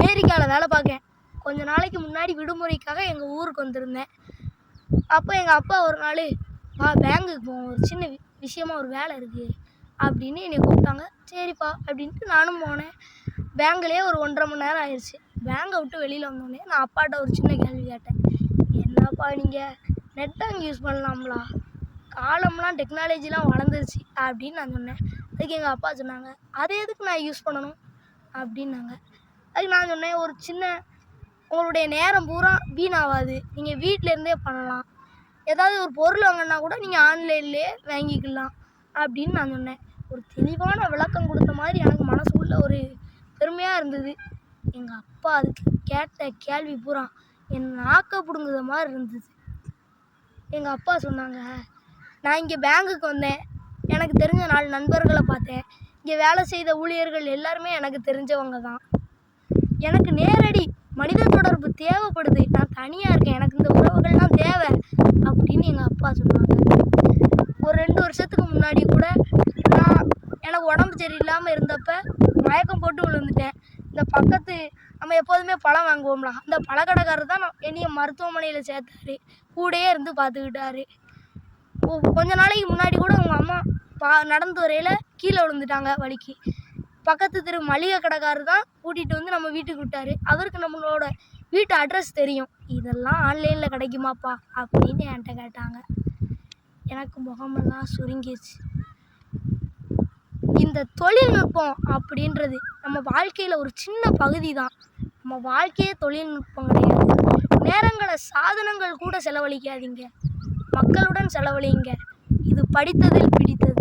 அமெரிக்காவில் வேலை பார்க்கேன். கொஞ்ச நாளைக்கு முன்னாடி விடுமுறைக்காக எங்கள் ஊருக்கு வந்திருந்தேன். அப்போ எங்கள் அப்பா ஒரு நாள், வா பேங்குக்கு போவோம், ஒரு சின்ன விஷயமா ஒரு வேலை இருக்குது அப்படின்னு என்னை கூப்பிட்டாங்க. சரிப்பா அப்படின்ட்டு நானும் போனேன். பேங்க்லேயே ஒரு 1.5 மணி நேரம் ஆயிடுச்சு. பேங்கை விட்டு வெளியில் வந்தோடனே நான் அப்பாட்ட ஒரு சின்ன கேள்வி கேட்டேன். என்னப்பா நீங்கள் நெட் பேங்க் யூஸ் பண்ணலாம்லா, காலம்லாம் டெக்னாலஜிலாம் வளர்ந்துருச்சு அப்படின்னு நான் சொன்னேன். அதுக்கு எங்கள் அப்பா சொன்னாங்க, அதை எதுக்கு நான் யூஸ் பண்ணணும் அப்படின்னாங்க. அதுக்கு நான் சொன்னேன், ஒரு சின்ன உங்களுடைய நேரம் பூரா வீணாகாது, நீங்கள் வீட்டிலேருந்தே பண்ணலாம், ஏதாவது ஒரு பொருள் வாங்கினா கூட நீங்கள் ஆன்லைன்லேயே வாங்கிக்கலாம் அப்படின்னு நான் சொன்னேன். ஒரு தெளிவான விளக்கம் கொடுத்த மாதிரி எனக்கு மனசுக்குள்ள ஒரு பெருமையாக இருந்தது. எங்கள் அப்பா அதுக்கு கேட்ட கேள்வி பூரா என் நாக்க பிடுங்குற மாதிரி இருந்தது. எங்கள் அப்பா சொன்னாங்க, நான் இங்கே பேங்குக்கு வந்தேன், எனக்கு தெரிஞ்ச 4 நண்பர்களை பார்த்தேன். இங்கே வேலை செய்த ஊழியர்கள் எல்லாருமே எனக்கு தெரிஞ்சவங்க தான். எனக்கு நேரடி மனித தொடர்பு தேவைப்படுது, நான் தனியாக இருக்கேன், எனக்கு இந்த உறவுகள்லாம் தேவை அப்படின்னு எங்கள் அப்பா சொன்னாங்க. ஒரு 2 வருஷத்துக்கு முன்னாடி கூட நான் எனக்கு உடம்பு சரியில்லாமல் இருந்தப்போ மயக்கம் போட்டு விழுந்துட்டேன். இந்த பக்கத்து நம்ம எப்போதுமே பழம் வாங்குவோம்ல, அந்த பழக்கடைக்காரர் தான் என்னைய மருத்துவமனையில் சேர்த்தாரு, கூடயே இருந்து பார்த்துக்கிட்டாரு. கொஞ்ச நாளைக்கு முன்னாடி கூட உங்கள் அம்மா நடந்து வரையில் கீழே விழுந்துட்டாங்க வலிக்கு. பக்கத்து திரு மளிகை கடைக்காரர் தான் கூட்டிகிட்டு வந்து நம்ம வீட்டுக்கு விட்டார். அவருக்கு நம்மளோட வீட்டு அட்ரஸ் தெரியும். இதெல்லாம் ஆன்லைனில் கிடைக்குமாப்பா அப்படின்னு என்கிட்ட கேட்டாங்க. எனக்கு முகமெல்லாம் சுருங்கிடுச்சு. இந்த தொழில்நுட்பம் அப்படின்றது நம்ம வாழ்க்கையில் ஒரு சின்ன பகுதி தான். நம்ம வாழ்க்கையே தொழில்நுட்பம் கிடையாது. நேரங்களை சாதனங்கள் கூட செலவழிக்காதீங்க, மக்களுடன் செலவழிங்க. இது படித்ததில் பிடித்தது.